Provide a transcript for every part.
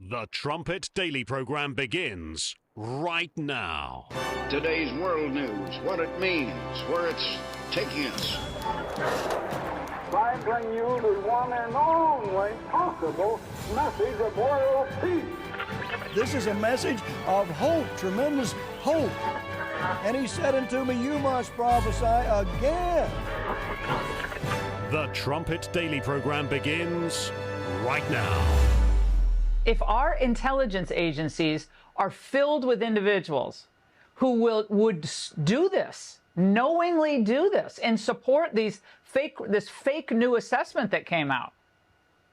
The Trumpet Daily program begins right now. Today's world news, what it means, where it's taking us. I bring you the one and only possible message of world peace. This is a message of hope, tremendous hope. And he said unto me, you must prophesy again. The Trumpet Daily program begins right now. If our intelligence agencies are filled with individuals who would do this, knowingly do this, and support this fake new assessment that came out,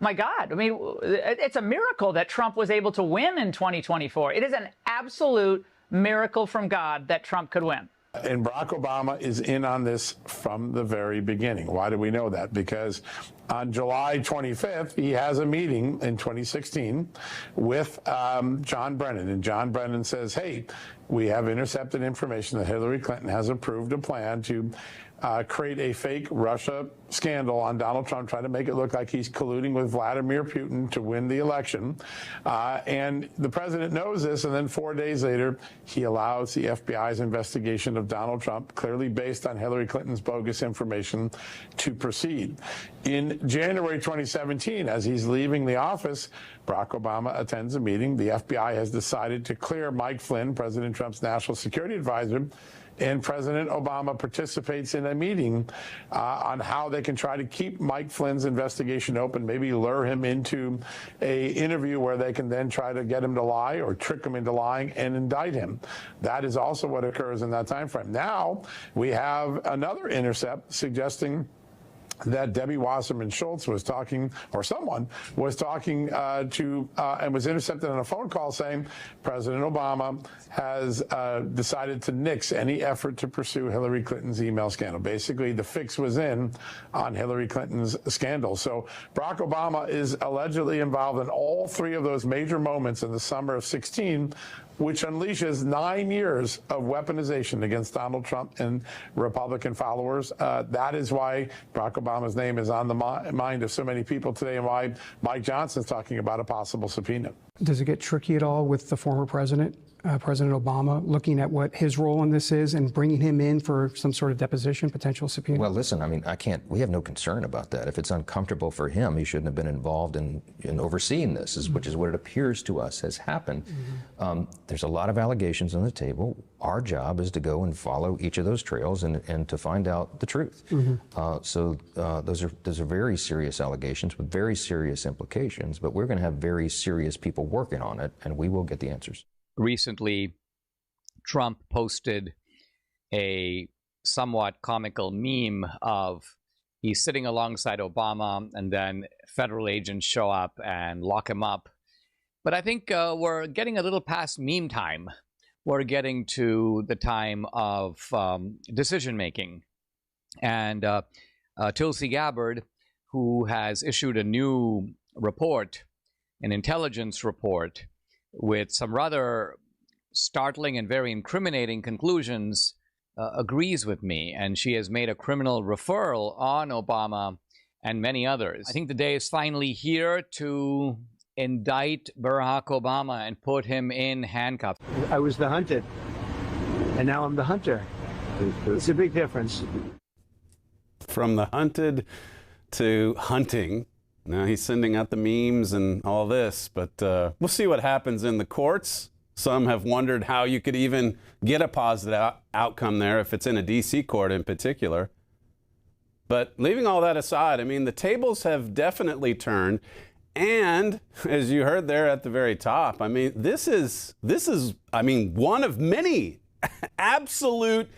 my God, I mean, it's a miracle that Trump was able to win in 2024. It is an absolute miracle from God that Trump could win. And Barack Obama is in on this from the very beginning. Why do we know that? Because on July 25th, he has a meeting in 2016 with John Brennan. And John Brennan says, hey, we have intercepted information that Hillary Clinton has approved a plan to create a fake Russia scandal on Donald Trump, trying to make it look like he's colluding with Vladimir Putin to win the election. And the president knows this, and then 4 days later, he allows the FBI's investigation of Donald Trump, clearly based on Hillary Clinton's bogus information, to proceed. In January 2017, as he's leaving the office, Barack Obama attends a meeting. The FBI has decided to clear Mike Flynn, President Trump's national security advisor, and President Obama participates in a meeting on how they can try to keep Mike Flynn's investigation open, maybe lure him into a interview where they can then try to get him to lie or trick him into lying and indict him. That is also what occurs in that time frame. Now we have another intercept suggesting that Debbie Wasserman Schultz was talking, or someone was talking to, and was intercepted on a phone call saying President Obama has decided to nix any effort to pursue Hillary Clinton's email scandal. Basically, the fix was in on Hillary Clinton's scandal. So Barack Obama is allegedly involved in all three of those major moments in the summer of 16, which unleashes 9 years of weaponization against Donald Trump and Republican followers. That is why Barack Obama's name is on the mind of so many people today, and why Mike Johnson's talking about a possible subpoena. Does it get tricky at all with the former president, President Obama, looking at what his role in this is and bringing him in for some sort of deposition, potential subpoena? Well, listen, I mean, we have no concern about that. If it's uncomfortable for him, he shouldn't have been involved in overseeing this, which is what it appears to us has happened. There's a lot of allegations on the table. Our job is to go and follow each of those trails and to find out the truth. So those are very serious allegations with very serious implications, but we're going to have very serious people working on it, and we will get the answers. Recently, Trump posted a somewhat comical meme of he's sitting alongside Obama, and then federal agents show up and lock him up. But I think we're getting a little past meme time. We're getting to the time of decision making. And Tulsi Gabbard, who has issued a new report, an intelligence report, with some rather startling and very incriminating conclusions, agrees with me. And she has made a criminal referral on Obama and many others. I think the day is finally here to indict Barack Obama and put him in handcuffs. I was the hunted, and now I'm the hunter. It's a big difference. From the hunted to hunting. Now he's sending out the memes and all this, but we'll see what happens in the courts. Some have wondered how you could even get a positive outcome there if it's in a D.C. court in particular. But leaving all that aside, I mean, the tables have definitely turned. And as you heard there at the very top, I mean, this is one of many absolute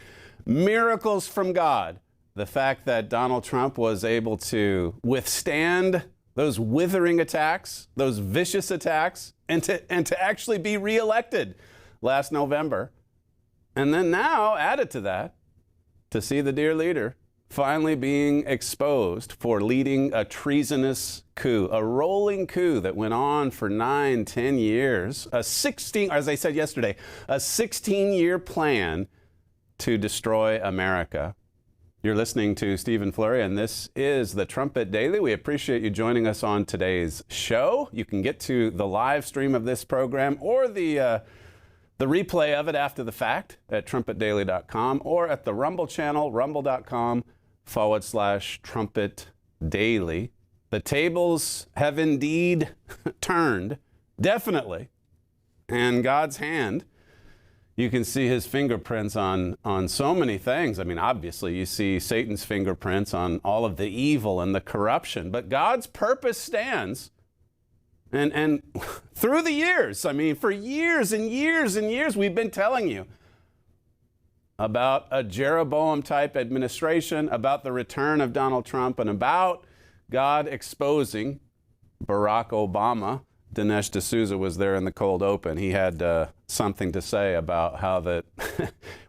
miracles from God. The fact that Donald Trump was able to withstand those withering attacks, those vicious attacks, and to actually be reelected last November. And then now, added to that, to see the dear leader finally being exposed for leading a treasonous coup, a rolling coup that went on for 9-10 years, as I said yesterday, a 16-year plan to destroy America. You're listening to Stephen Flurry, and this is the Trumpet Daily. We appreciate you joining us on today's show. You can get to the live stream of this program or the replay of it after the fact at trumpetdaily.com or at the Rumble channel, rumble.com/Trumpet Daily. The tables have indeed turned, definitely. And God's hand, you can see his fingerprints on so many things. I mean, obviously, you see Satan's fingerprints on all of the evil and the corruption. But God's purpose stands. And through the years, I mean, for years and years and years, we've been telling you about a Jeroboam-type administration, about the return of Donald Trump, and about God exposing Barack Obama. Dinesh D'Souza was there in the cold open. He had something to say about how that,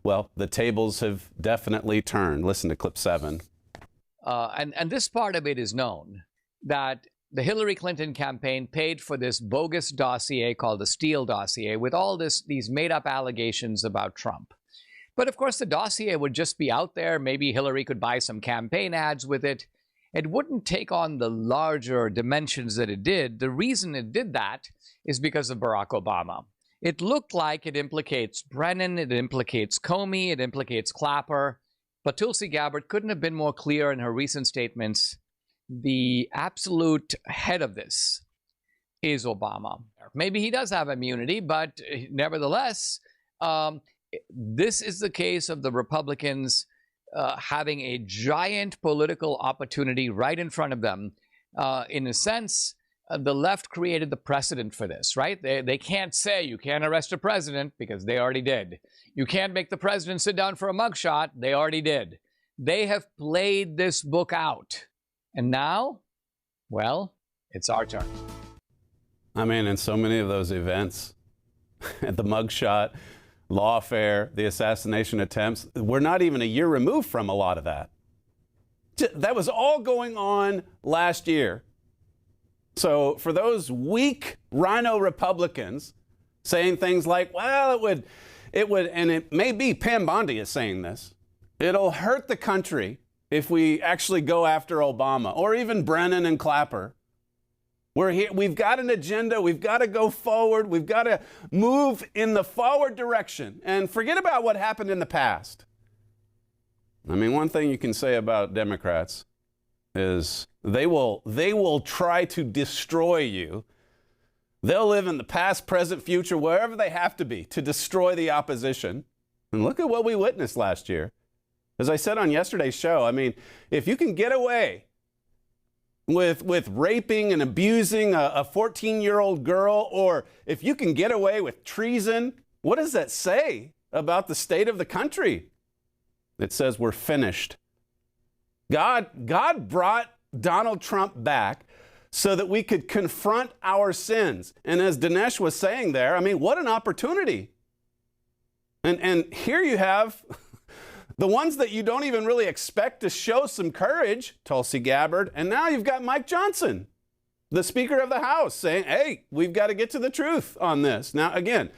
well, the tables have definitely turned. Listen to clip 7. And this part of it is known, that the Hillary Clinton campaign paid for this bogus dossier called the Steele dossier with all these made-up allegations about Trump. But of course, the dossier would just be out there. Maybe Hillary could buy some campaign ads with it. It wouldn't take on the larger dimensions that it did. The reason it did that is because of Barack Obama. It looked like it implicates Brennan, it implicates Comey, it implicates Clapper. But Tulsi Gabbard couldn't have been more clear in her recent statements. The absolute head of this is Obama. Maybe he does have immunity, but nevertheless, this is the case of the Republicans having a giant political opportunity right in front of them. In a sense, the left created the precedent for this, right? They can't say you can't arrest a president because they already did. You can't make the president sit down for a mugshot. They already did. They have played this book out. And now, well, it's our turn. I mean, in so many of those events, the mugshot, lawfare, the assassination attempts, we're not even a year removed from a lot of that. That was all going on last year. So for those weak rhino Republicans saying things like, well, it would, and it may be Pam Bondi is saying this, it'll hurt the country if we actually go after Obama or even Brennan and Clapper. We're here. We've got an agenda. We've got to go forward. We've got to move in the forward direction and forget about what happened in the past. I mean, one thing you can say about Democrats is they will try to destroy you. They'll live in the past, present, future, wherever they have to be to destroy the opposition. And look at what we witnessed last year. As I said on yesterday's show, I mean, if you can get away with raping and abusing a 14-year-old girl, or if you can get away with treason, what does that say about the state of the country? It says we're finished. God brought Donald Trump back so that we could confront our sins. And as Dinesh was saying there, I mean, what an opportunity. And here you have the ones that you don't even really expect to show some courage, Tulsi Gabbard, and now you've got Mike Johnson, the Speaker of the House, saying, hey, we've got to get to the truth on this. Now, again,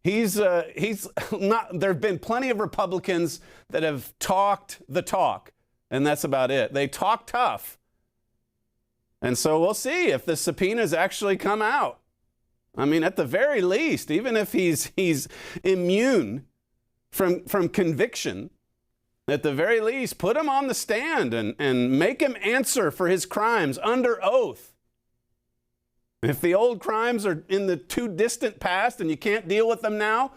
he's not, there have been plenty of Republicans that have talked the talk, and that's about it. They talk tough. And so we'll see if the subpoenas actually come out. I mean, at the very least, even if he's immune from conviction, at the very least, put him on the stand and make him answer for his crimes under oath. If the old crimes are in the too distant past and you can't deal with them now,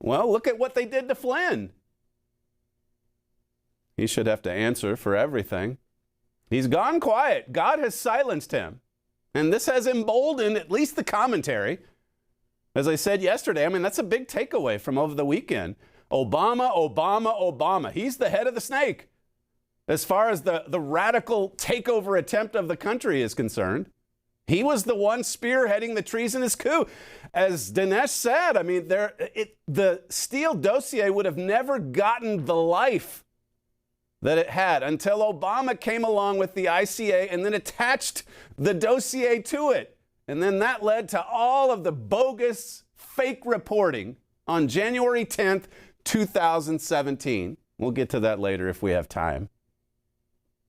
well, look at what they did to Flynn. He should have to answer for everything. He's gone quiet. God has silenced him. And this has emboldened at least the commentary. As I said yesterday, I mean, that's a big takeaway from over the weekend. Obama, Obama, Obama. He's the head of the snake as far as the radical takeover attempt of the country is concerned. He was the one spearheading the treasonous coup. As Dinesh said, I mean, the Steele dossier would have never gotten the life that it had until Obama came along with the ICA and then attached the dossier to it. And then that led to all of the bogus fake reporting on January 10th, 2017. We'll get to that later if we have time.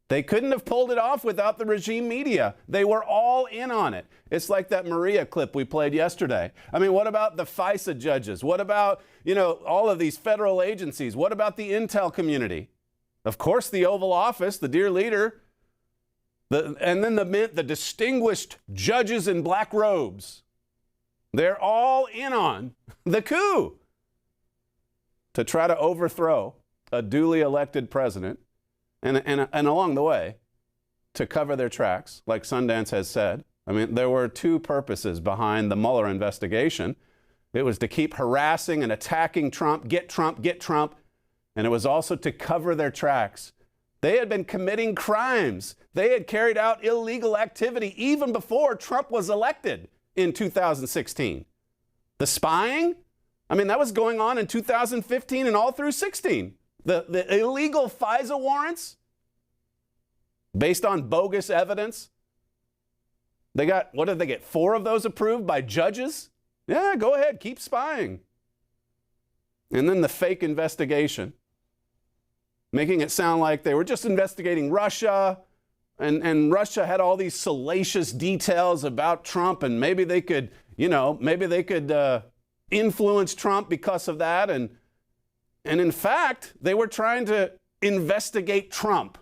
They couldn't have pulled it off without the regime media. They were all in on it. It's like that Maria clip we played yesterday. I mean, what about the FISA judges? What about, all of these federal agencies? What about the intel community? Of course, the Oval Office, the dear leader, and then the distinguished judges in black robes. They're all in on the coup to try to overthrow a duly elected president. And along the way, to cover their tracks, like Sundance has said. I mean, there were two purposes behind the Mueller investigation. It was to keep harassing and attacking Trump, get Trump, get Trump. And it was also to cover their tracks. They had been committing crimes. They had carried out illegal activity even before Trump was elected in 2016. The spying, I mean, that was going on in 2015 and all through 16. The illegal FISA warrants based on bogus evidence. They got, what did they get? 4 of those approved by judges? Yeah, go ahead, keep spying. And then the fake investigation, making it sound like they were just investigating Russia, and Russia had all these salacious details about Trump, and maybe they could, influence Trump because of that. And in fact, they were trying to investigate Trump,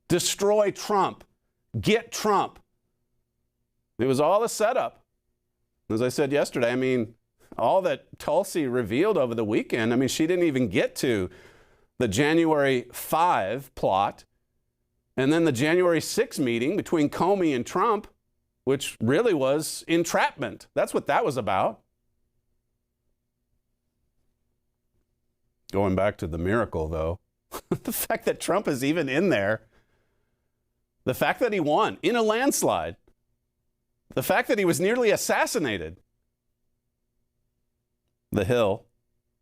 destroy Trump, get Trump. It was all a setup. As I said yesterday, I mean, all that Tulsi revealed over the weekend, I mean, she didn't even get to the January 5 plot and then the January 6 meeting between Comey and Trump, which really was entrapment. That's what that was about. Going back to the miracle, though, the fact that Trump is even in there, the fact that he won in a landslide, the fact that he was nearly assassinated. The Hill,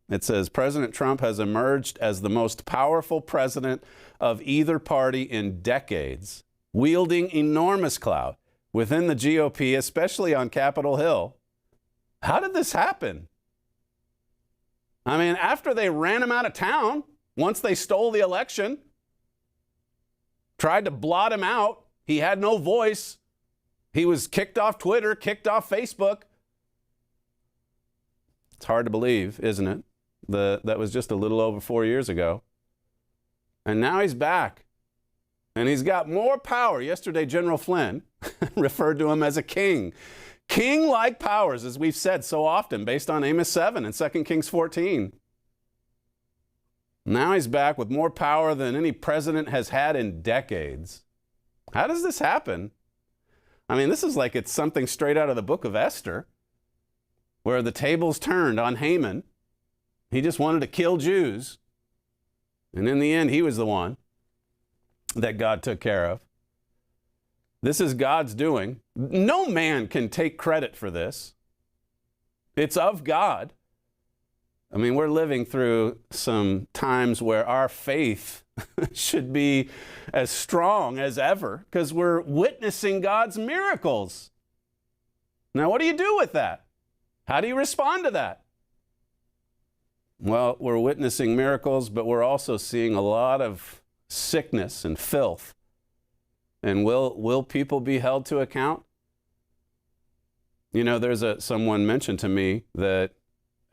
it says, President Trump has emerged as the most powerful president of either party in decades, wielding enormous clout within the GOP, especially on Capitol Hill. How did this happen? I mean, after they ran him out of town, once they stole the election, tried to blot him out, he had no voice. He was kicked off Twitter, kicked off Facebook. It's hard to believe, isn't it? That was just a little over 4 years ago. And now he's back. And he's got more power. Yesterday, General Flynn referred to him as a king. King-like powers, as we've said so often, based on Amos 7 and 2 Kings 14. Now he's back with more power than any president has had in decades. How does this happen? I mean, this is like it's something straight out of the book of Esther, where the tables turned on Haman. He just wanted to kill Jews. And in the end, he was the one that God took care of. This is God's doing. No man can take credit for this. It's of God. I mean, we're living through some times where our faith should be as strong as ever because we're witnessing God's miracles. Now, what do you do with that? How do you respond to that? Well, we're witnessing miracles, but we're also seeing a lot of sickness and filth. And will people be held to account? You know, someone mentioned to me that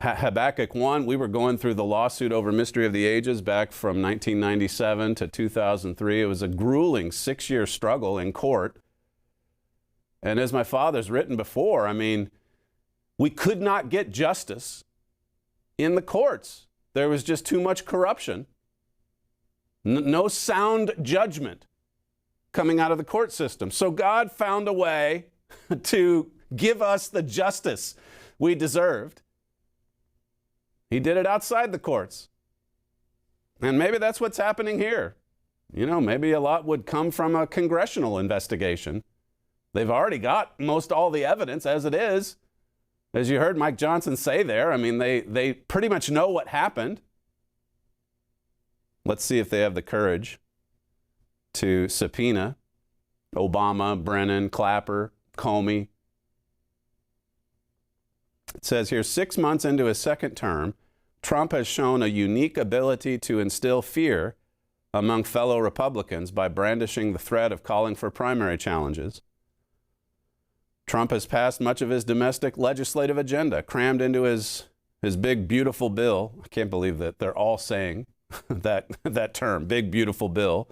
Habakkuk 1, we were going through the lawsuit over Mystery of the Ages back from 1997 to 2003. It was a grueling 6-year struggle in court. And as my father's written before, I mean, we could not get justice in the courts. There was just too much corruption. No sound judgment coming out of the court system. So God found a way to give us the justice we deserved. He did it outside the courts. And maybe that's what's happening here. You know, maybe a lot would come from a congressional investigation. They've already got most all the evidence as it is. As you heard Mike Johnson say there, I mean, they pretty much know what happened. Let's see if they have the courage to subpoena Obama, Brennan, Clapper, Comey. It says here, 6 months into his second term, Trump has shown a unique ability to instill fear among fellow Republicans by brandishing the threat of calling for primary challenges. Trump has passed much of his domestic legislative agenda, crammed into his big, beautiful bill. I can't believe that they're all saying that term, big, beautiful bill,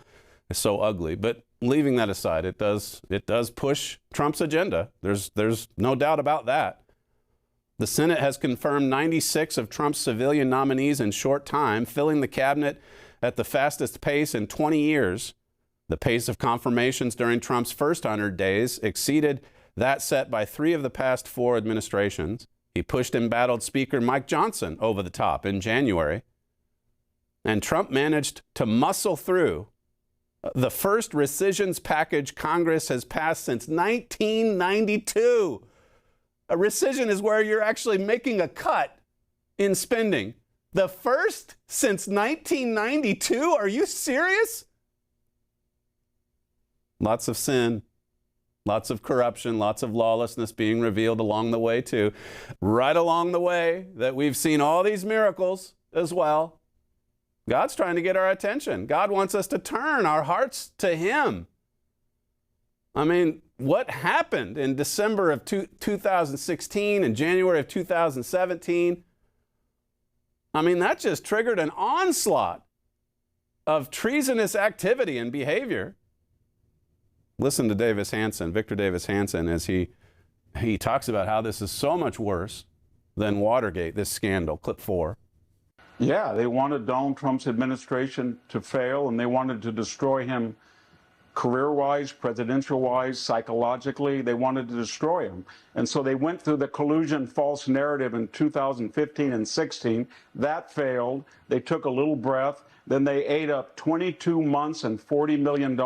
is so ugly. But leaving that aside, it does push Trump's agenda. There's no doubt about that. The Senate has confirmed 96 of Trump's civilian nominees in short time, filling the cabinet at the fastest pace in 20 years. The pace of confirmations during Trump's first 100 days exceeded that set by 3 of the past 4 administrations. He pushed embattled Speaker Mike Johnson over the top in January. And Trump managed to muscle through the first rescissions package Congress has passed since 1992. A rescission is where you're actually making a cut in spending. The first since 1992? Are you serious? Lots of sin, lots of corruption, lots of lawlessness being revealed along the way too. Right along the way that we've seen all these miracles as well. God's trying to get our attention. God wants us to turn our hearts to Him. I mean, what happened in December of 2016 and January of 2017? I mean, that just triggered an onslaught of treasonous activity and behavior. Listen to Victor Davis Hanson, as he talks about how this is so much worse than Watergate, this scandal. Clip 4. Yeah, they wanted Donald Trump's administration to fail, and they wanted to destroy him career-wise, presidential-wise, psychologically. They wanted to destroy him. And so they went through the collusion false narrative in 2015 and 16. That failed. They took a little breath. Then they ate up 22 months and $40 million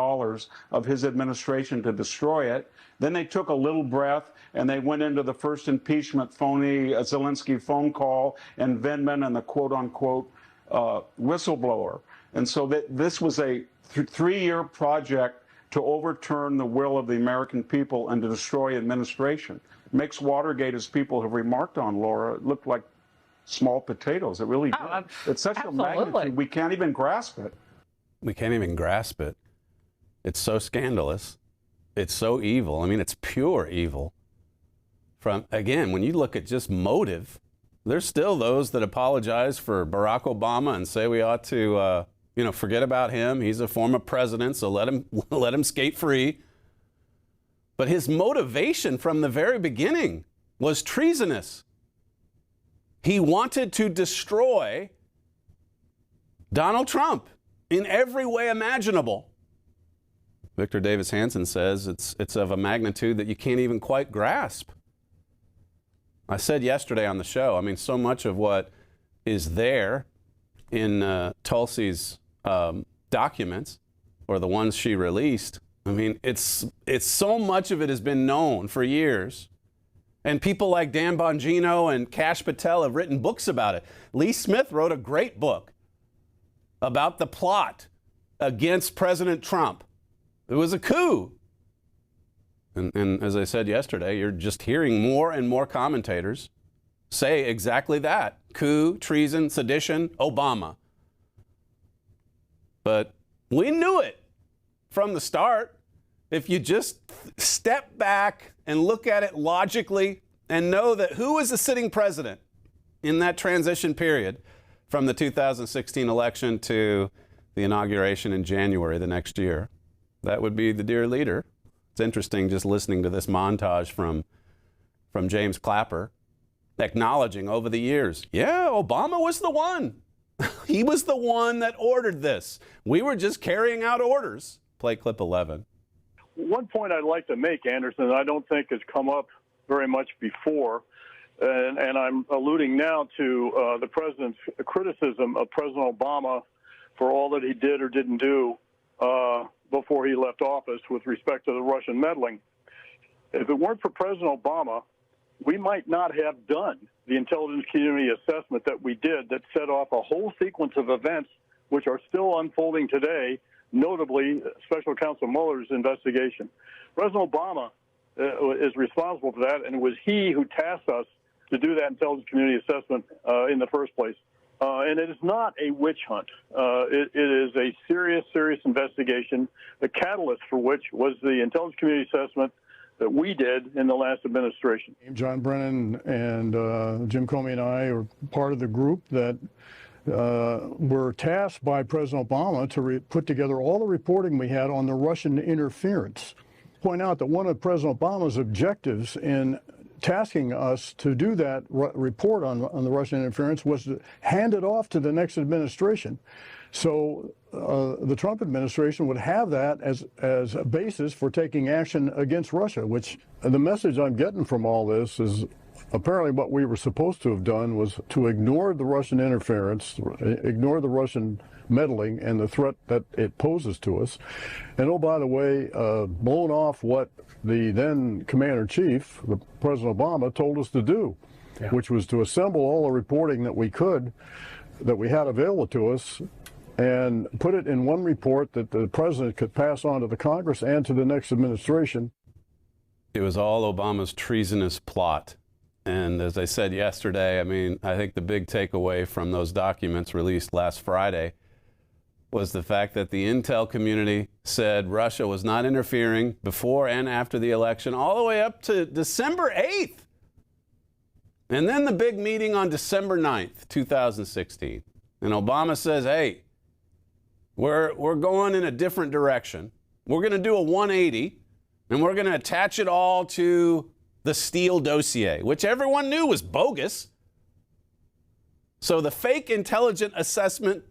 of his administration to destroy it. Then they took a little breath, and they went into the first impeachment phony Zelensky phone call and Vindman and the quote-unquote whistleblower. And so this was a 3-year project to overturn the will of the American people and to destroy administration. It makes Watergate, as people have remarked on, Laura, look like small potatoes. It really did. It's such a magnitude, we can't even grasp it. We can't even grasp it. It's so scandalous. It's so evil. I mean, it's pure evil. Again, when you look at just motive, there's still those that apologize for Barack Obama and say we ought to forget about him. He's a former president, so let him skate free. But his motivation from the very beginning was treasonous. He wanted to destroy Donald Trump in every way imaginable. Victor Davis Hanson says it's of a magnitude that you can't even quite grasp. I said yesterday on the show, I mean, so much of what is there in Tulsi's documents, or the ones she released, I mean, it's so much of it has been known for years. And people like Dan Bongino and Kash Patel have written books about it. Lee Smith wrote a great book about the plot against President Trump. It was a coup. And as I said yesterday, you're just hearing more and more commentators say exactly that. Coup, treason, sedition, Obama. But we knew it from the start. If you just step back and look at it logically and know that who was the sitting president in that transition period from the 2016 election to the inauguration in January the next year, that would be the dear leader. It's interesting just listening to this montage from James Clapper, acknowledging over the years, yeah, Obama was the one. He was the one that ordered this. We were just carrying out orders. Play clip 11. One point I'd like to make, Anderson, I don't think has come up very much before, and I'm alluding now to the president's criticism of President Obama for all that he did or didn't do before he left office with respect to the Russian meddling. If it weren't for President Obama, we might not have done the intelligence community assessment that we did that set off a whole sequence of events which are still unfolding today, notably Special Counsel Mueller's investigation. President Obama is responsible for that, and it was he who tasked us to do that intelligence community assessment in the first place. And it is not a witch hunt. It is a serious, serious investigation, the catalyst for which was the intelligence community assessment that we did in the last administration. John Brennan and Jim Comey and I are part of the group that were tasked by President Obama to put together all the reporting we had on the Russian interference. Point out that one of President Obama's objectives in tasking us to do that report on the Russian interference was to hand it off to the next administration. So the Trump administration would have that as a basis for taking action against Russia, which the message I'm getting from all this is apparently what we were supposed to have done was to ignore the Russian interference, ignore the Russian meddling and the threat that it poses to us. And oh, by the way, blown off what the then Commander-in-Chief, President Obama, told us to do, which was to assemble all the reporting that we had available to us, and put it in one report that the president could pass on to the Congress and to the next administration. It was all Obama's treasonous plot. And as I said yesterday, I mean, I think the big takeaway from those documents released last Friday was the fact that the intel community said Russia was not interfering before and after the election, all the way up to December 8th. And then the big meeting on December 9th, 2016. And Obama says, hey, we're going in a different direction. We're going to do a 180, and we're going to attach it all to the Steele dossier, which everyone knew was bogus. So the fake intelligence assessment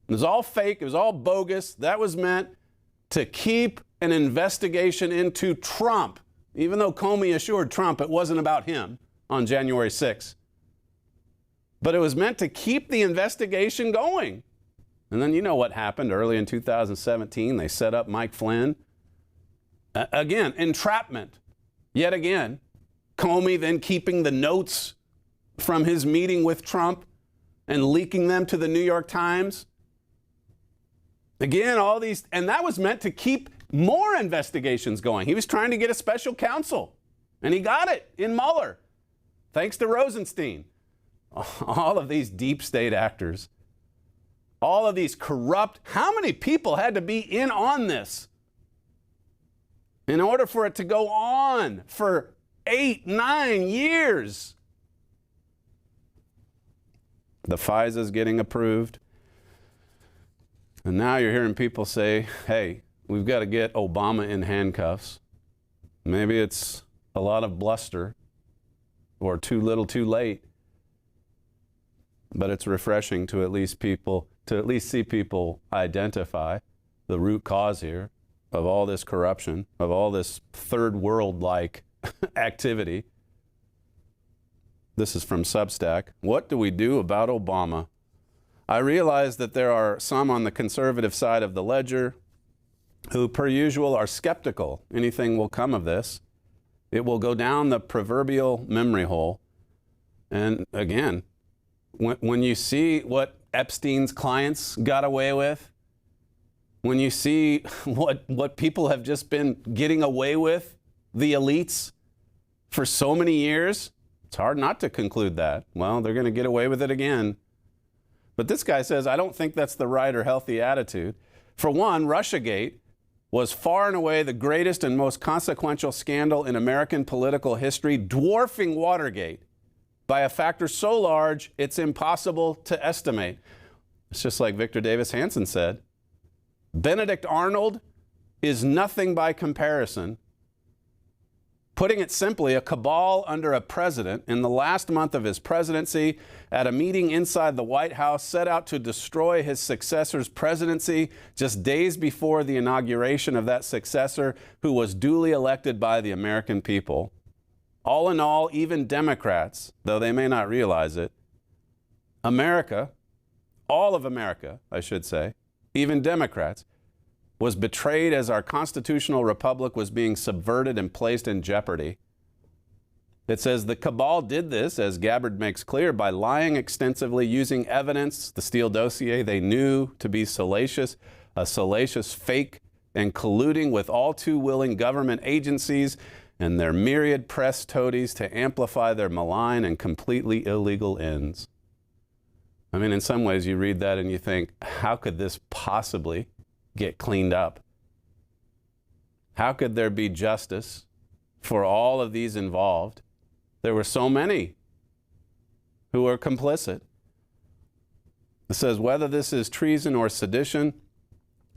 was all fake. It was all bogus. That was meant to keep an investigation into Trump, even though Comey assured Trump it wasn't about him on January 6th. But it was meant to keep the investigation going. And then you know what happened early in 2017. They set up Mike Flynn. Again, entrapment. Yet again, Comey then keeping the notes from his meeting with Trump and leaking them to the New York Times. Again, all these, and that was meant to keep more investigations going. He was trying to get a special counsel, and he got it in Mueller, thanks to Rosenstein. All of these deep state actors, all of these corrupt, how many people had to be in on this in order for it to go on for 8-9 years? The FISA's getting approved. And now you're hearing people say, hey, we've got to get Obama in handcuffs. Maybe it's a lot of bluster or too little too late. But it's refreshing to at least see people identify the root cause here of all this corruption, of all this third world-like activity. This is from Substack. What do we do about Obama? I realize that there are some on the conservative side of the ledger who, per usual, are skeptical anything will come of this. It will go down the proverbial memory hole. And again, when you see what Epstein's clients got away with, when you see what people have just been getting away with, the elites, for so many years, it's hard not to conclude that. Well, they're going to get away with it again. But this guy says, I don't think that's the right or healthy attitude. For one, Russiagate was far and away the greatest and most consequential scandal in American political history, dwarfing Watergate by a factor so large it's impossible to estimate. It's just like Victor Davis Hanson said. Benedict Arnold is nothing by comparison. Putting it simply, a cabal under a president in the last month of his presidency at a meeting inside the White House set out to destroy his successor's presidency just days before the inauguration of that successor, who was duly elected by the American people. All in all, even Democrats, though they may not realize it, America, all of America, I should say, even Democrats, was betrayed as our constitutional republic was being subverted and placed in jeopardy. It says the cabal did this, as Gabbard makes clear, by lying extensively, using evidence, the Steele dossier they knew to be salacious, a salacious fake, and colluding with all too willing government agencies and their myriad press toadies to amplify their malign and completely illegal ends. I mean, in some ways you read that and you think, how could this possibly get cleaned up? How could there be justice for all of these involved? There were so many who were complicit. It says whether this is treason or sedition,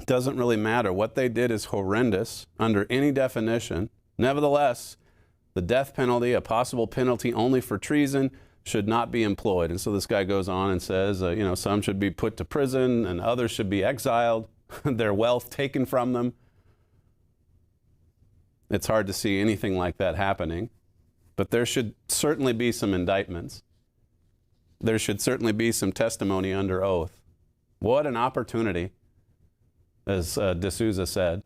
doesn't really matter. What they did is horrendous under any definition. Nevertheless, the death penalty, a possible penalty only for treason, should not be employed. And so this guy goes on and says, some should be put to prison and others should be exiled, their wealth taken from them. It's hard to see anything like that happening, but there should certainly be some indictments. There should certainly be some testimony under oath. What an opportunity, as D'Souza said,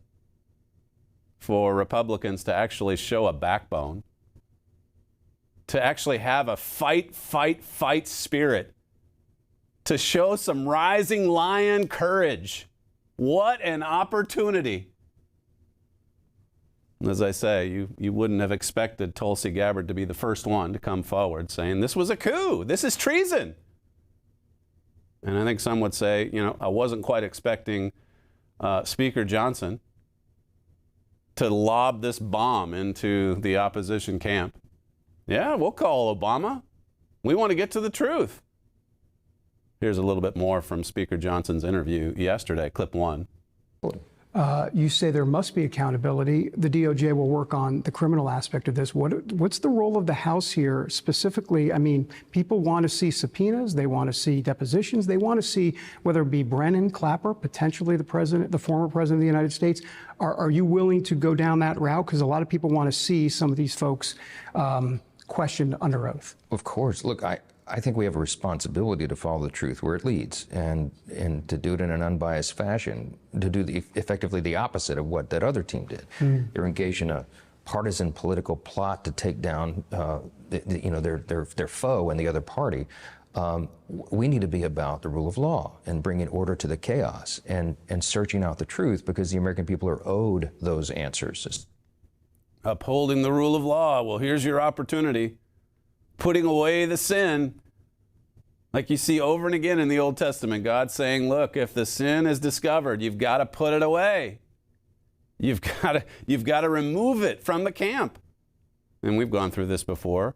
for Republicans to actually show a backbone, to actually have a fight spirit, to show some rising lion courage. What an opportunity. As I say, you wouldn't have expected Tulsi Gabbard to be the first one to come forward saying, this was a coup, this is treason. And I think some would say, I wasn't quite expecting Speaker Johnson to lob this bomb into the opposition camp. Yeah, we'll call Obama. We want to get to the truth. Here's a little bit more from Speaker Johnson's interview yesterday, clip 1. You say there must be accountability. The DOJ will work on the criminal aspect of this. What's the role of the House here specifically? I mean, people want to see subpoenas. They want to see depositions. They want to see whether it be Brennan, Clapper, potentially the former president of the United States. Are you willing to go down that route? Because a lot of people want to see some of these folks questioned under oath. Of course. Look, I think we have a responsibility to follow the truth where it leads and to do it in an unbiased fashion, to do effectively the opposite of what that other team did. They're engaged in a partisan political plot to take down their foe and the other party. We need to be about the rule of law and bringing order to the chaos and searching out the truth, because the American people are owed those answers. Upholding the rule of law. Well, here's your opportunity. Putting away the sin, like you see over and again in the Old Testament. God saying, look, if the sin is discovered, you've got to put it away. You've got to remove it from the camp. And we've gone through this before.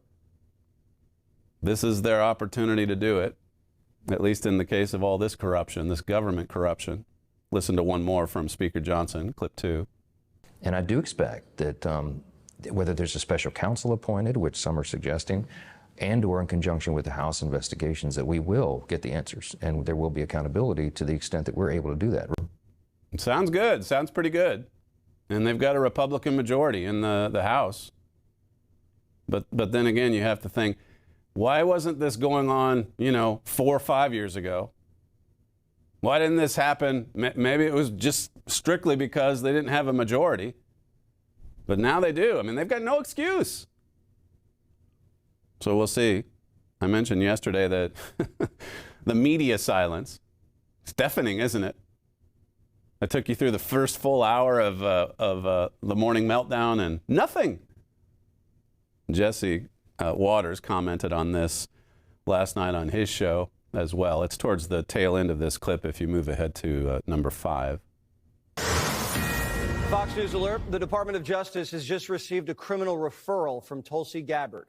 This is their opportunity to do it, at least in the case of all this corruption, this government corruption. Listen to one more from Speaker Johnson, clip 2. And I do expect that whether there's a special counsel appointed, which some are suggesting, and or in conjunction with the House investigations, that we will get the answers and there will be accountability to the extent that we're able to do that. Sounds good. Sounds pretty good. And they've got a Republican majority in the House. But then again, you have to think, why wasn't this going on, 4 or 5 years ago? Why didn't this happen? Maybe it was just strictly because they didn't have a majority. But now they do. I mean, they've got no excuse. So we'll see. I mentioned yesterday that the media silence, it's deafening, isn't it? I took you through the first full hour of the morning meltdown and nothing. Jesse Waters commented on this last night on his show as well. It's towards the tail end of this clip if you move ahead to number 5. Fox News alert. The Department of Justice has just received a criminal referral from Tulsi Gabbard.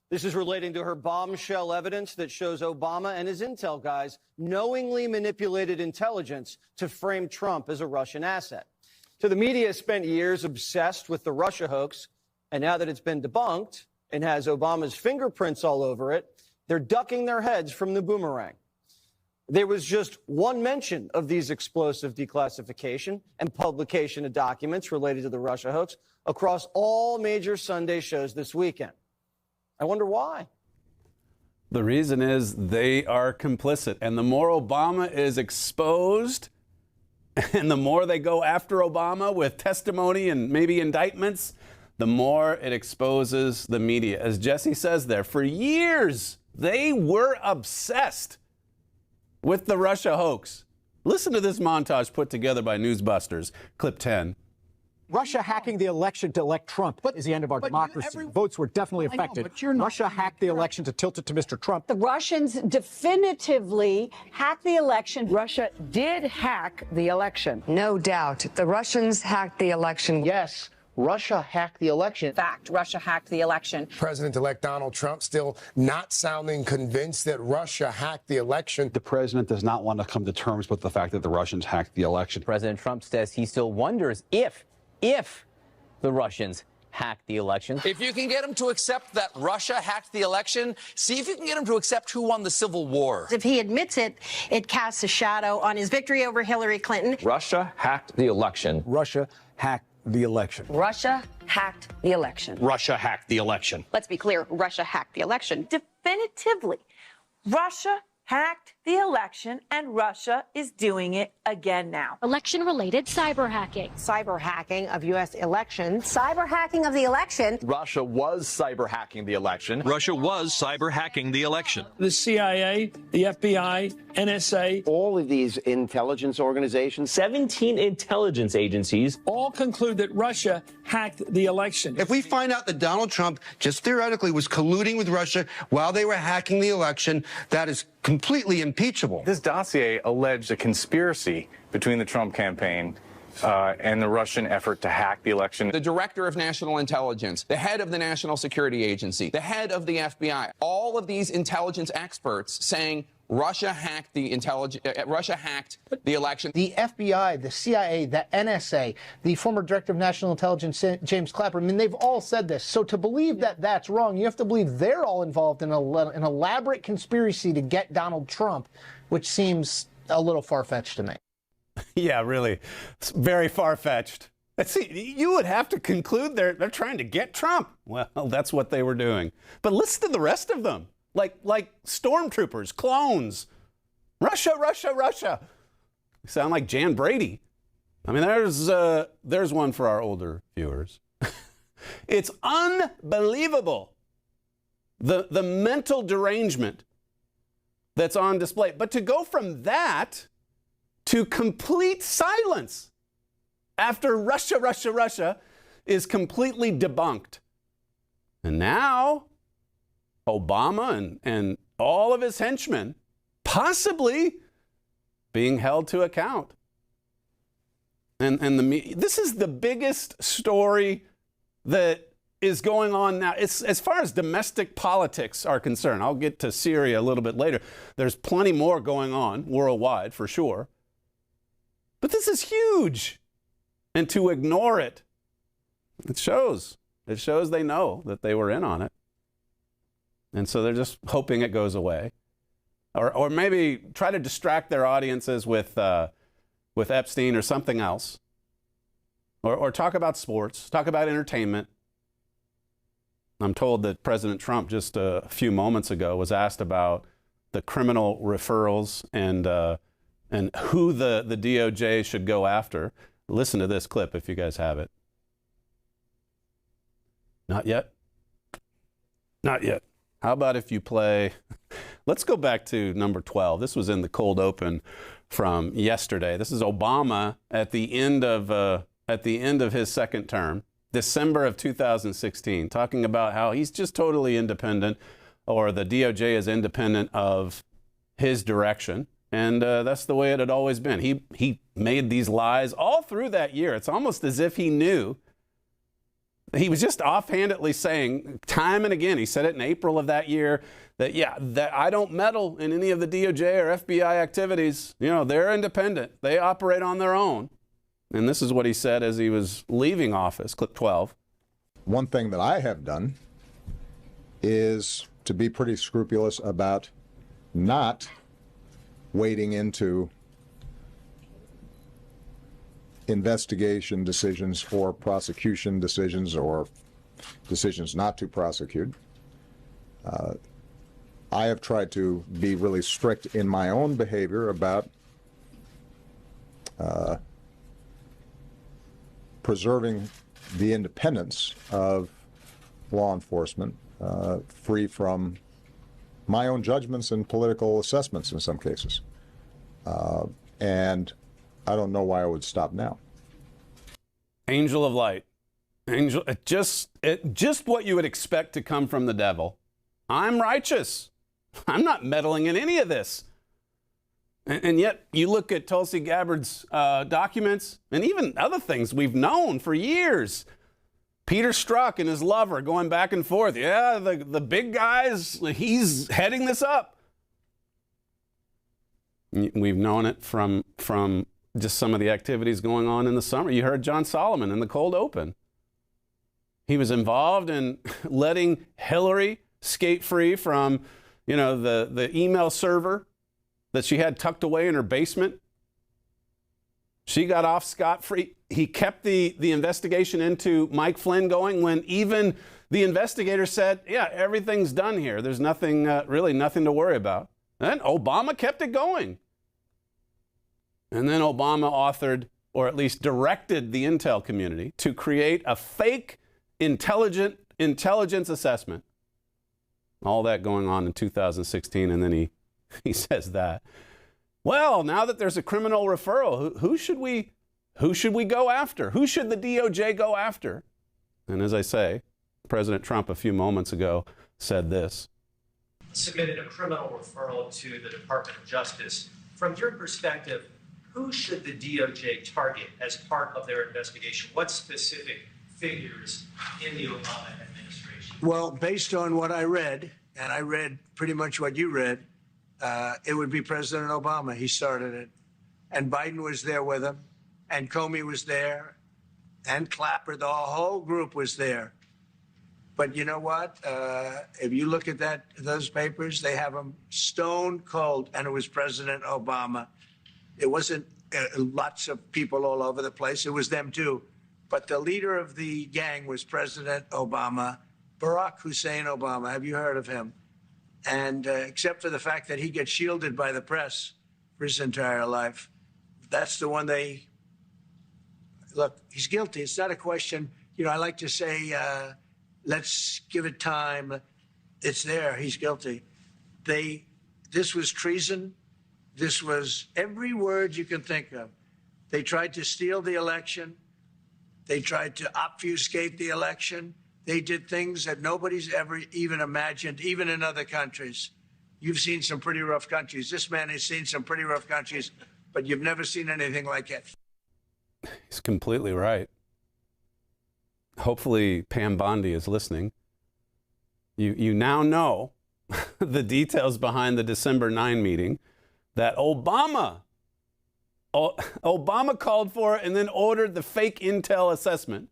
This is relating to her bombshell evidence that shows Obama and his intel guys knowingly manipulated intelligence to frame Trump as a Russian asset. So the media spent years obsessed with the Russia hoax, and now that it's been debunked and has Obama's fingerprints all over it, they're ducking their heads from the boomerang. There was just one mention of these explosive declassification and publication of documents related to the Russia hoax across all major Sunday shows this weekend. I wonder why. The reason is they are complicit. And the more Obama is exposed, and the more they go after Obama with testimony and maybe indictments, the more it exposes the media. As Jesse says there, for years, they were obsessed with the Russia hoax. Listen to this montage put together by Newsbusters, clip 10. Russia hacking the election to elect Trump is the end of our democracy. Votes were definitely affected. Russia hacked the election to tilt it to Mr. Trump. The Russians definitively hacked the election. Russia did hack the election. No doubt. The Russians hacked the election. Yes. Russia hacked the election. Fact, Russia hacked the election. President-elect Donald Trump still not sounding convinced that Russia hacked the election. The president does not want to come to terms with the fact that the Russians hacked the election. President Trump says he still wonders if the Russians hacked the election. If you can get him to accept that Russia hacked the election, see if you can get him to accept who won the Civil War. If he admits it, it casts a shadow on his victory over Hillary Clinton. Russia hacked the election. Russia hacked the election. Russia hacked the election. Russia hacked the election. Let's be clear, Russia hacked the election. Definitively, Russia hacked the election, and Russia is doing it again now. Election-related cyber hacking. Cyber hacking of U.S. elections. Cyber hacking of the election. Russia was cyber hacking the election. Russia was cyber hacking the election. The CIA, the FBI, NSA. All of these intelligence organizations. 17 intelligence agencies. All conclude that Russia hacked the election. If we find out that Donald Trump just theoretically was colluding with Russia while they were hacking the election, that is completely impeachable. This dossier alleged a conspiracy between the Trump campaign and the Russian effort to hack the election. The director of national intelligence, the head of the National Security Agency, the head of the FBI, all of these intelligence experts saying Russia hacked the election. The FBI, the CIA, the NSA, the former director of national intelligence, James Clapper, I mean, they've all said this. So to believe that that's wrong, you have to believe they're all involved in an elaborate conspiracy to get Donald Trump, which seems a little far-fetched to me. Yeah, really. It's very far-fetched. See, you would have to conclude they're trying to get Trump. Well, that's what they were doing. But listen to the rest of them. Like stormtroopers, clones. Russia, Russia, Russia. You sound like Jan Brady. I mean, there's one for our older viewers. It's unbelievable, the mental derangement that's on display. But to go from that to complete silence after Russia, Russia, Russia is completely debunked. And now Obama and all of his henchmen possibly being held to account. And this is the biggest story that is going on now. It's, as far as domestic politics are concerned, I'll get to Syria a little bit later. There's plenty more going on worldwide for sure. But this is huge. And to ignore it, it shows they know that they were in on it. And so they're just hoping it goes away. Or maybe try to distract their audiences with Epstein or something else. Or talk about sports, talk about entertainment. I'm told that President Trump just a few moments ago was asked about the criminal referrals and who the DOJ should go after. Listen to this clip if you guys have it. Not yet? Not yet. How about if you play, let's go back to number 12. This was in the cold open from yesterday. This is Obama at the end of his second term, December of 2016, talking about how he's just totally independent, or the DOJ is independent of his direction. And that's the way it had always been. He made these lies all through that year. It's almost as if he knew. He was just offhandedly saying time and again, he said it in April of that year, that I don't meddle in any of the DOJ or FBI activities. You know, they're independent. They operate on their own. And this is what he said as he was leaving office, clip 12. One thing that I have done is to be pretty scrupulous about not wading into investigation decisions or prosecution decisions or decisions not to prosecute. I have tried to be really strict in my own behavior about preserving the independence of law enforcement, free from my own judgments and political assessments in some cases. And I don't know why I would stop now. Angel of light. Angel, just what you would expect to come from the devil. I'm righteous. I'm not meddling in any of this. And yet you look at Tulsi Gabbard's documents and even other things we've known for years. Peter Strzok and his lover going back and forth. Yeah, the big guys, he's heading this up. We've known it from just some of the activities going on in the summer. You heard John Solomon in the cold open. He was involved in letting Hillary skate free from, the email server that she had tucked away in her basement. She got off scot-free. He kept the investigation into Mike Flynn going when even the investigator said, yeah, everything's done here. There's nothing, really nothing to worry about. And Obama kept it going. And then Obama authored, or at least directed the intel community to create a fake intelligence assessment. All that going on in 2016, and then he says that. Well, now that there's a criminal referral, who should we go after? Who should the DOJ go after? And as I say, President Trump a few moments ago said this. Submitted a criminal referral to the Department of Justice. From your perspective, who should the DOJ target as part of their investigation? What specific figures in the Obama administration? Well, based on what I read, and I read pretty much what you read, it would be President Obama. He started it. And Biden was there with him. And Comey was there. And Clapper, the whole group was there. But you know what? If you look at those papers, they have them stone cold. And it was President Obama. It wasn't lots of people all over the place. It was them too. But the leader of the gang was President Obama, Barack Hussein Obama. Have you heard of him? And except for the fact that he gets shielded by the press for his entire life, that's the one look, he's guilty. It's not a question. I like to say, let's give it time. It's there. He's guilty. This was treason. This was every word you can think of. They tried to steal the election. They tried to obfuscate the election. They did things that nobody's ever even imagined, even in other countries. You've seen some pretty rough countries. This man has seen some pretty rough countries, but you've never seen anything like it. He's completely right. Hopefully Pam Bondi is listening. You now know the details behind the December 9 meeting that Obama called for and then ordered the fake intel assessment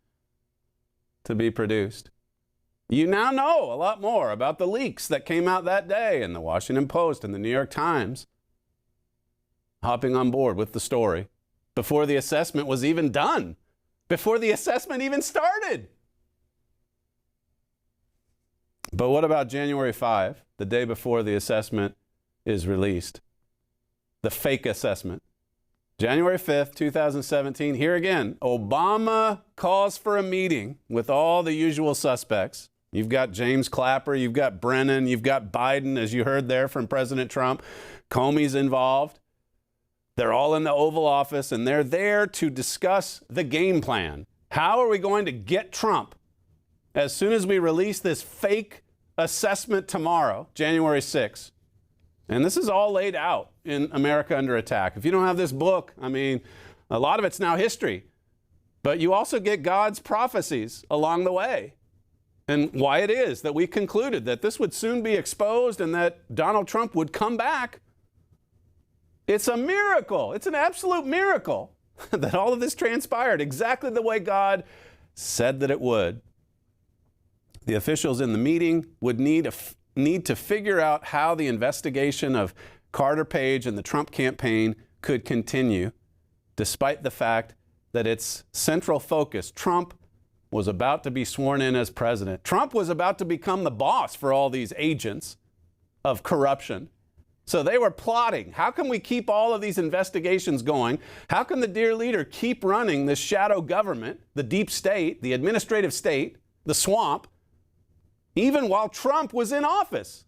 to be produced. You now know a lot more about the leaks that came out that day in the Washington Post and the New York Times, hopping on board with the story before the assessment was even done, before the assessment even started. But what about January 5, the day before the assessment is released? The fake assessment. January 5th, 2017, here again, Obama calls for a meeting with all the usual suspects. You've got James Clapper, you've got Brennan, you've got Biden, as you heard there from President Trump. Comey's involved. They're all in the Oval Office, and they're there to discuss the game plan. How are we going to get Trump as soon as we release this fake assessment tomorrow, January 6th? And this is all laid out in America Under Attack. If you don't have this book, a lot of it's now history. But you also get God's prophecies along the way. And why it is that we concluded that this would soon be exposed and that Donald Trump would come back. It's a miracle. It's an absolute miracle that all of this transpired exactly the way God said that it would. The officials in the meeting would need to figure out how the investigation of Carter Page and the Trump campaign could continue, despite the fact that its central focus, Trump, was about to be sworn in as president. Trump was about to become the boss for all these agents of corruption. So they were plotting. How can we keep all of these investigations going? How can the dear leader keep running this shadow government, the deep state, the administrative state, the swamp, even while Trump was in office?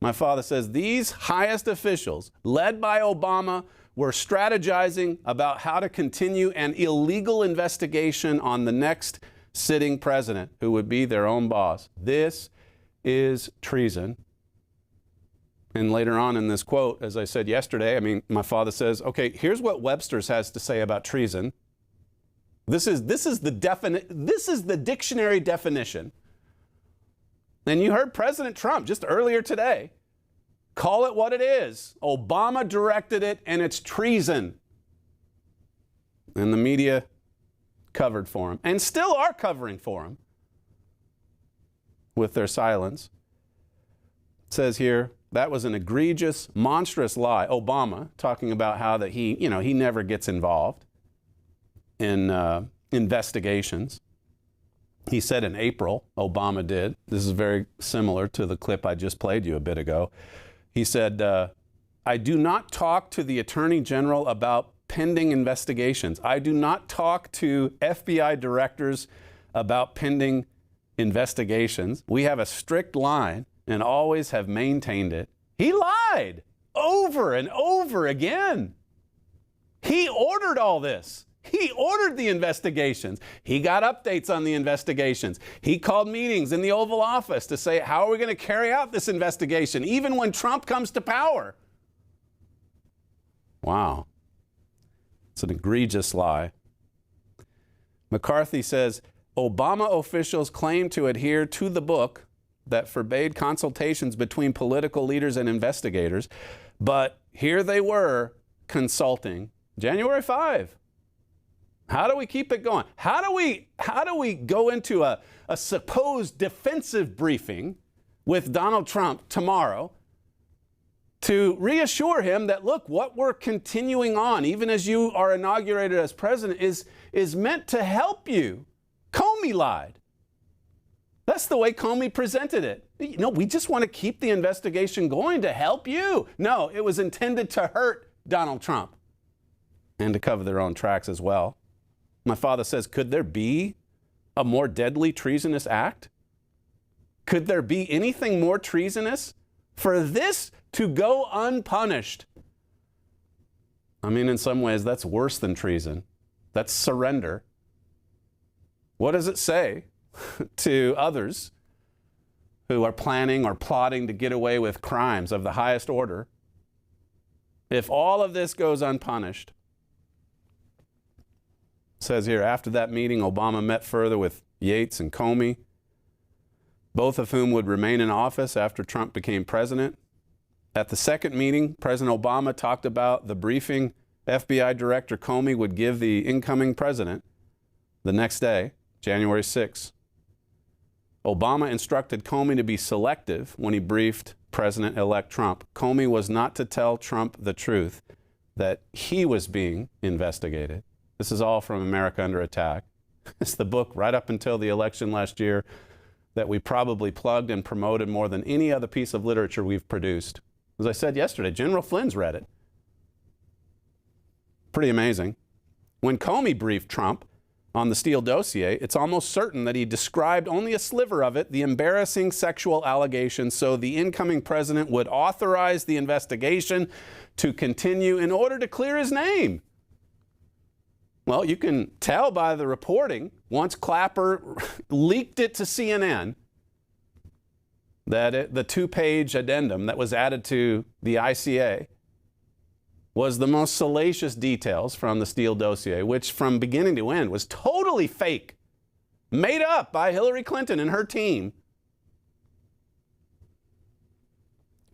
My father says these highest officials, led by Obama, were strategizing about how to continue an illegal investigation on the next sitting president, who would be their own boss. This is treason. And later on in this quote, as I said yesterday, my father says, okay, here's what Webster's has to say about treason. This is the dictionary definition. And you heard President Trump just earlier today call it what it is. Obama directed it, and it's treason. And the media covered for him, and still are covering for him with their silence. It says here, that was an egregious, monstrous lie. Obama talking about how that he never gets involved in investigations. He said in April, Obama did. This is very similar to the clip I just played you a bit ago. He said, I do not talk to the Attorney General about pending investigations. I do not talk to FBI directors about pending investigations. We have a strict line and always have maintained it. He lied over and over again. He ordered all this. He ordered the investigations. He got updates on the investigations. He called meetings in the Oval Office to say, how are we going to carry out this investigation, even when Trump comes to power? Wow. It's an egregious lie. McCarthy says, Obama officials claim to adhere to the book that forbade consultations between political leaders and investigators, but here they were consulting. January 5. How do we keep it going? How do we go into a supposed defensive briefing with Donald Trump tomorrow to reassure him that, look, what we're continuing on, even as you are inaugurated as president, is meant to help you. Comey lied. That's the way Comey presented it. We just want to keep the investigation going to help you. No, it was intended to hurt Donald Trump and to cover their own tracks as well. My father says, could there be a more deadly treasonous act? Could there be anything more treasonous for this to go unpunished? In some ways, that's worse than treason. That's surrender. What does it say to others who are planning or plotting to get away with crimes of the highest order if all of this goes unpunished? It says here, after that meeting, Obama met further with Yates and Comey, both of whom would remain in office after Trump became president. At the second meeting, President Obama talked about the briefing FBI Director Comey would give the incoming president the next day, January 6. Obama instructed Comey to be selective when he briefed President-elect Trump. Comey was not to tell Trump the truth, that he was being investigated. This is all from America Under Attack. It's the book right up until the election last year that we probably plugged and promoted more than any other piece of literature we've produced. As I said yesterday, General Flynn's read it. Pretty amazing. When Comey briefed Trump on the Steele dossier, it's almost certain that he described only a sliver of it, the embarrassing sexual allegations, so the incoming president would authorize the investigation to continue in order to clear his name. Well, you can tell by the reporting, once Clapper leaked it to CNN, that the two-page addendum that was added to the ICA was the most salacious details from the Steele dossier, which from beginning to end was totally fake, made up by Hillary Clinton and her team.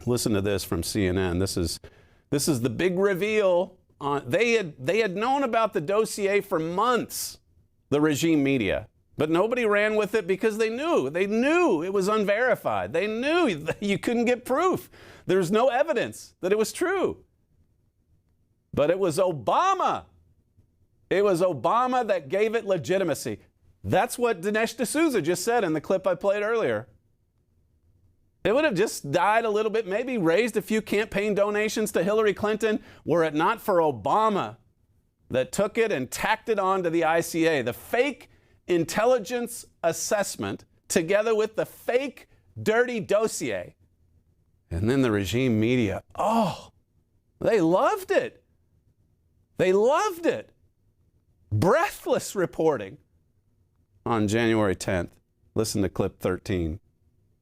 Listen to this from CNN. This is the big reveal. They had known about the dossier for months, the regime media, but nobody ran with it because they knew it was unverified. They knew that you couldn't get proof. There's no evidence that it was true. But it was Obama. It was Obama that gave it legitimacy. That's what Dinesh D'Souza just said in the clip I played earlier. It would have just died a little bit, maybe raised a few campaign donations to Hillary Clinton, were it not for Obama that took it and tacked it on to the ICA. The fake intelligence assessment together with the fake dirty dossier. And then the regime media, they loved it. They loved it. Breathless reporting on January 10th. Listen to clip 13.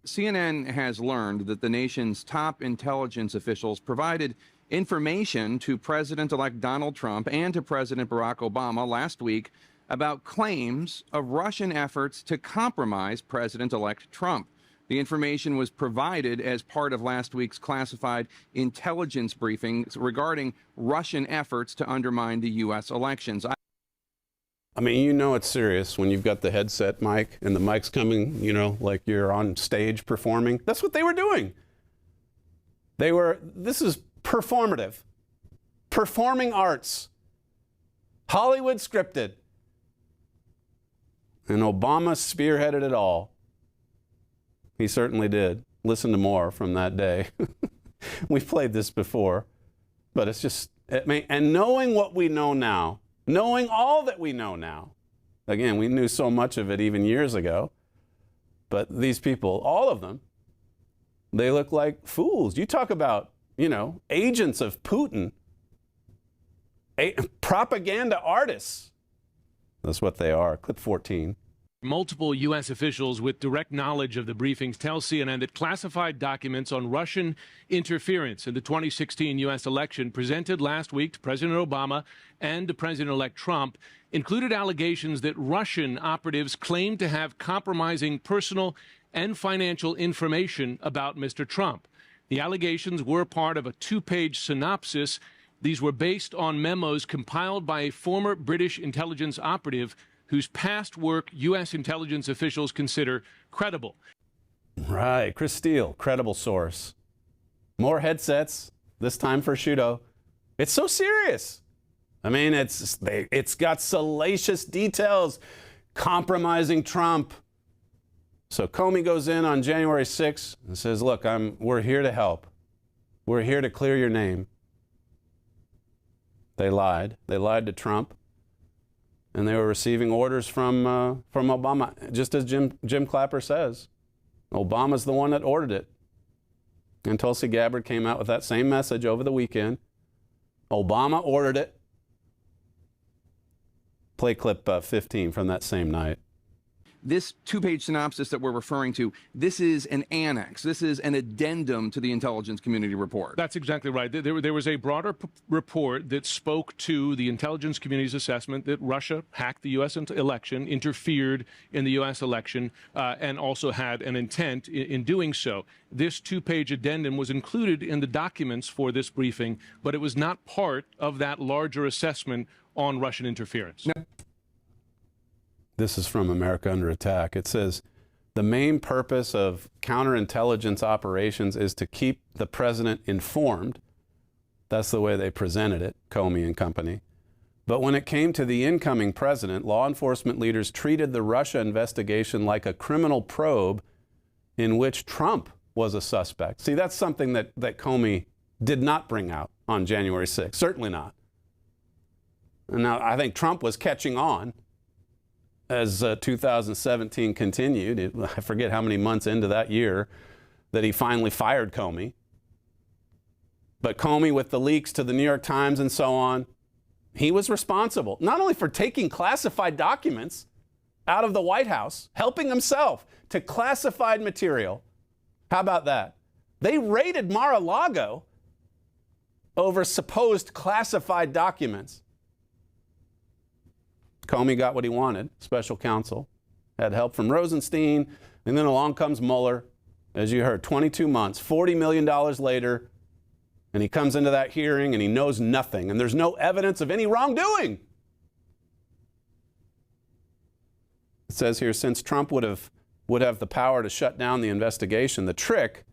CNN has learned that the nation's top intelligence officials provided information to President-elect Donald Trump and to President Barack Obama last week about claims of Russian efforts to compromise President-elect Trump. The information was provided as part of last week's classified intelligence briefings regarding Russian efforts to undermine the U.S. elections. I mean, you know it's serious when you've got the headset mic and the mic's coming, you know, like you're on stage performing. That's what they were doing. This is performative. Performing arts. Hollywood scripted. And Obama spearheaded it all. He certainly did. Listen to more from that day. We've played this before, but it's just, and knowing what we know now, knowing all that we know now, again, we knew so much of it even years ago, but these people, all of them, they look like fools. You talk about, you know, agents of Putin, propaganda artists. That's what they are. Clip 14. Multiple U.S. officials with direct knowledge of the briefings tell CNN that classified documents on Russian interference in the 2016 U.S. election presented last week to President Obama and to President-elect Trump included allegations that Russian operatives claimed to have compromising personal and financial information about Mr. Trump. The allegations were part of a two-page synopsis. These were based on memos compiled by a former British intelligence operative whose past work U.S. intelligence officials consider credible. Right, Chris Steele, credible source. More headsets, this time for Shudo. It's so serious. I mean, it's got salacious details compromising Trump. So Comey goes in on January 6th and says, look, we're here to help. We're here to clear your name. They lied. They lied to Trump. And they were receiving orders from Obama, just as Jim Clapper says. Obama's the one that ordered it. And Tulsi Gabbard came out with that same message over the weekend. Obama ordered it. Play clip 15 from that same night. This two-page synopsis that we're referring to, this is an annex. This is an addendum to the intelligence community report. That's exactly right. There was a broader report that spoke to the intelligence community's assessment that Russia hacked the U.S. election, interfered in the U.S. election, and also had an intent in doing so. This two-page addendum was included in the documents for this briefing, but it was not part of that larger assessment on Russian interference. No. This is from America Under Attack. It says, the main purpose of counterintelligence operations is to keep the president informed. That's the way they presented it, Comey and company. But when it came to the incoming president, law enforcement leaders treated the Russia investigation like a criminal probe in which Trump was a suspect. See, that's something that Comey did not bring out on January 6th. Certainly not. And now I think Trump was catching on as 2017 continued. I forget how many months into that year that he finally fired Comey. But Comey, with the leaks to the New York Times and so on, he was responsible not only for taking classified documents out of the White House, helping himself to classified material. How about that? They raided Mar-a-Lago over supposed classified documents. Comey got what he wanted, special counsel, had help from Rosenstein, and then along comes Mueller, as you heard, 22 months, $40 million later, and he comes into that hearing and he knows nothing, and there's no evidence of any wrongdoing. It says here, since Trump would have the power to shut down the investigation, the trick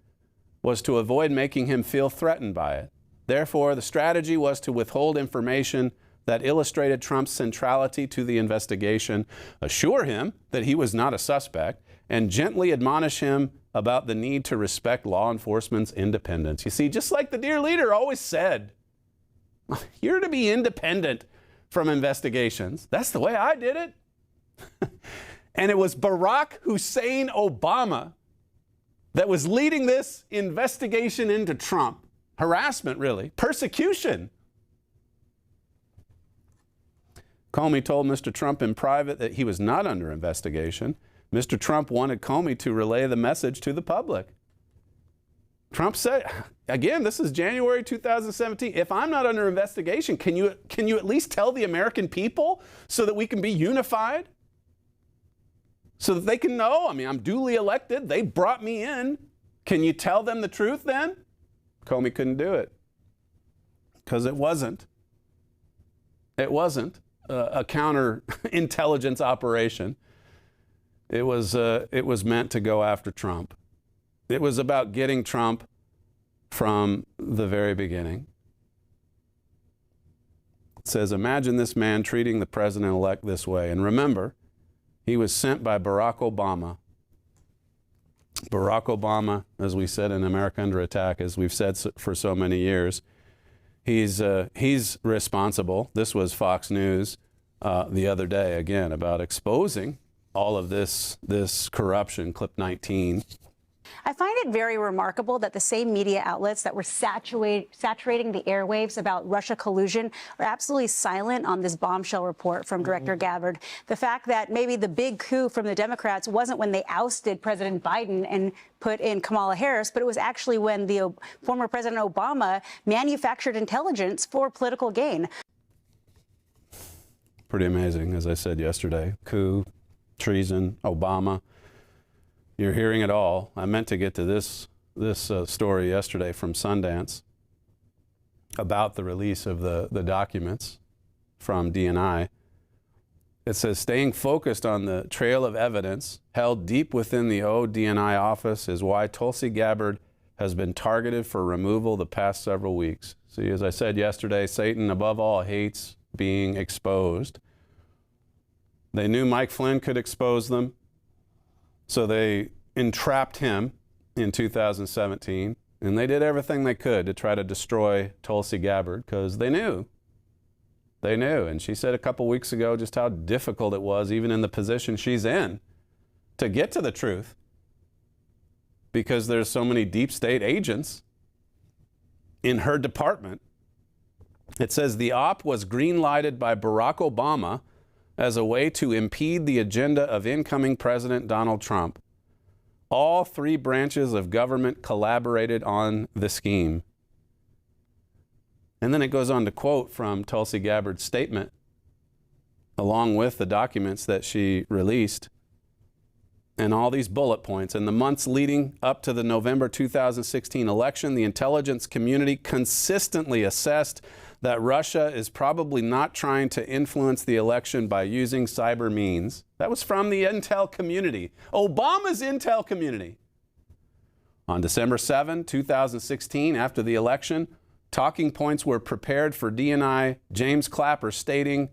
was to avoid making him feel threatened by it. Therefore, the strategy was to withhold information that illustrated Trump's centrality to the investigation, assure him that he was not a suspect, and gently admonish him about the need to respect law enforcement's independence. You see, just like the dear leader always said, you're to be independent from investigations. That's the way I did it. And it was Barack Hussein Obama that was leading this investigation into Trump. Harassment, really. Persecution. Comey told Mr. Trump in private that he was not under investigation. Mr. Trump wanted Comey to relay the message to the public. Trump said, again, this is January 2017. If I'm not under investigation, can you at least tell the American people so that we can be unified? So that they can know, I mean, I'm duly elected. They brought me in. Can you tell them the truth then? Comey couldn't do it because it wasn't a counterintelligence operation. It was meant to go after Trump. It was about getting Trump from the very beginning. It says, imagine this man treating the president-elect this way. And remember, he was sent by Barack Obama. Barack Obama, as we said in America Under Attack, as we've said for so many years, he's responsible. This was Fox News the other day, again, about exposing all of this corruption, clip 19. I find it very remarkable that the same media outlets that were saturating the airwaves about Russia collusion are absolutely silent on this bombshell report from Director Gabbard. The fact that maybe the big coup from the Democrats wasn't when they ousted President Biden and put in Kamala Harris, but it was actually when the former President Obama manufactured intelligence for political gain. Pretty amazing, as I said yesterday. Coup, treason, Obama. You're hearing it all. I meant to get to this story yesterday from Sundance about the release of the documents from DNI. It says, staying focused on the trail of evidence held deep within the DNI office is why Tulsi Gabbard has been targeted for removal the past several weeks. See, as I said yesterday, Satan above all hates being exposed. They knew Mike Flynn could expose them. So they entrapped him in 2017, and they did everything they could to try to destroy Tulsi Gabbard because they knew. They knew. And she said a couple weeks ago just how difficult it was, even in the position she's in, to get to the truth because there's so many deep state agents in her department. It says the op was green-lighted by Barack Obama as a way to impede the agenda of incoming President Donald Trump. All three branches of government collaborated on the scheme. And then it goes on to quote from Tulsi Gabbard's statement, along with the documents that she released, and all these bullet points. In the months leading up to the November 2016 election, the intelligence community consistently assessed that Russia is probably not trying to influence the election by using cyber means. That was from the intel community, Obama's intel community. On December 7, 2016, after the election, talking points were prepared for DNI James Clapper stating,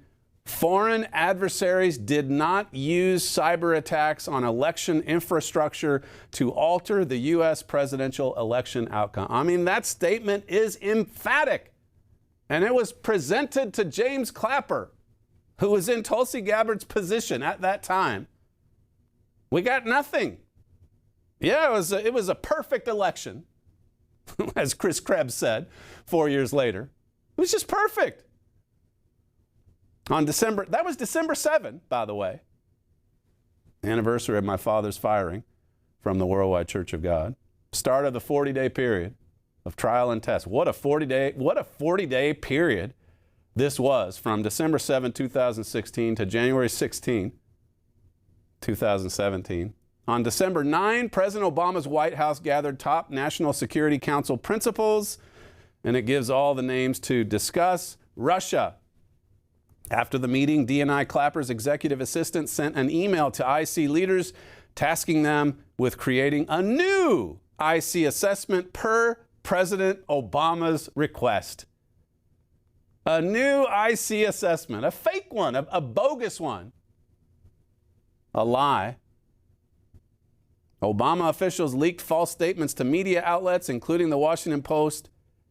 foreign adversaries did not use cyber attacks on election infrastructure to alter the U.S. presidential election outcome. I mean, that statement is emphatic. And it was presented to James Clapper, who was in Tulsi Gabbard's position at that time. We got nothing. Yeah, it was a perfect election, as Chris Krebs said 4 years later. It was just perfect. That was December 7, by the way, anniversary of my father's firing from the Worldwide Church of God. Start of the 40-day period of trial and test. What a 40-day period this was, from December 7, 2016 to January 16, 2017. On December 9, President Obama's White House gathered top National Security Council principals, and it gives all the names to discuss Russia. After the meeting, DNI Clapper's executive assistant sent an email to IC leaders tasking them with creating a new IC assessment per President Obama's request. A new IC assessment, a fake one, a bogus one, a lie. Obama officials leaked false statements to media outlets, including the Washington Post,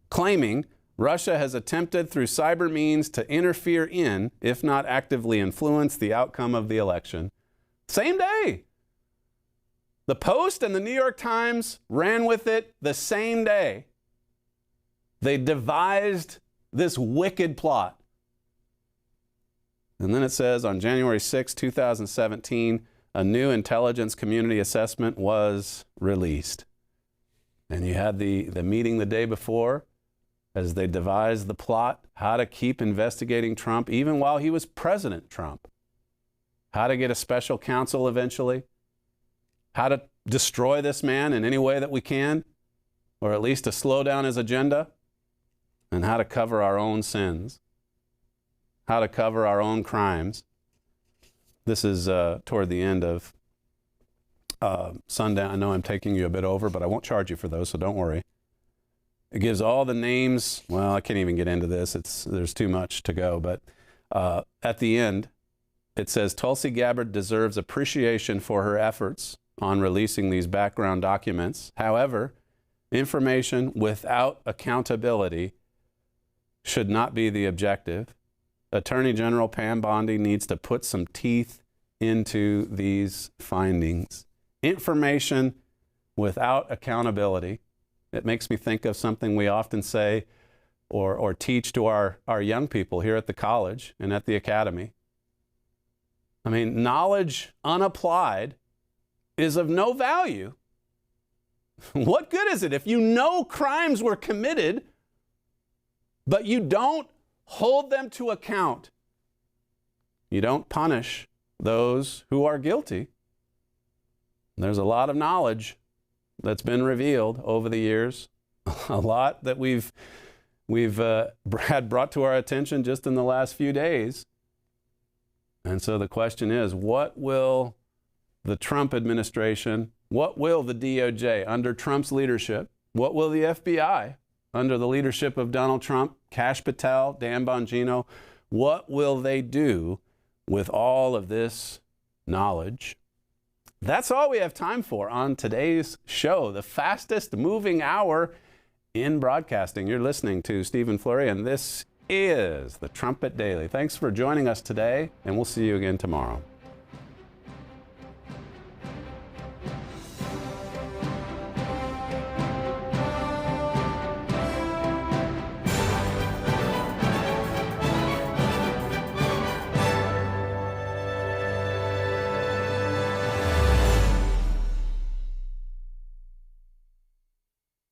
claiming Russia has attempted through cyber means to interfere in, if not actively influence, the outcome of the election. Same day. The Post and the New York Times ran with it the same day. They devised this wicked plot. And then it says on January 6, 2017, a new intelligence community assessment was released. And you had the meeting the day before as they devised the plot, how to keep investigating Trump even while he was President Trump. How to get a special counsel eventually. How to destroy this man in any way that we can, or at least to slow down his agenda. And how to cover our own sins. How to cover our own crimes. This is toward the end of Sundown. I know I'm taking you a bit over, but I won't charge you for those, so don't worry. It gives all the names. Well, I can't even get into this. There's too much to go. But at the end, it says, Tulsi Gabbard deserves appreciation for her efforts on releasing these background documents. However, information without accountability should not be the objective. Attorney General Pam Bondi needs to put some teeth into these findings. Information without accountability. It makes me think of something we often say or teach to our young people here at the college and at the academy. I mean, knowledge unapplied is of no value. What good is it if you know crimes were committed, but you don't hold them to account? You don't punish those who are guilty. There's a lot of knowledge that's been revealed over the years, a lot that we've had brought to our attention just in the last few days. And so the question is, what will the Trump administration, what will the DOJ under Trump's leadership, what will the FBI under the leadership of Donald Trump, Kash Patel, Dan Bongino, what will they do with all of this knowledge? That's all we have time for on today's show, the fastest moving hour in broadcasting. You're listening to Stephen Flurry, and this is the Trumpet Daily. Thanks for joining us today, and we'll see you again tomorrow.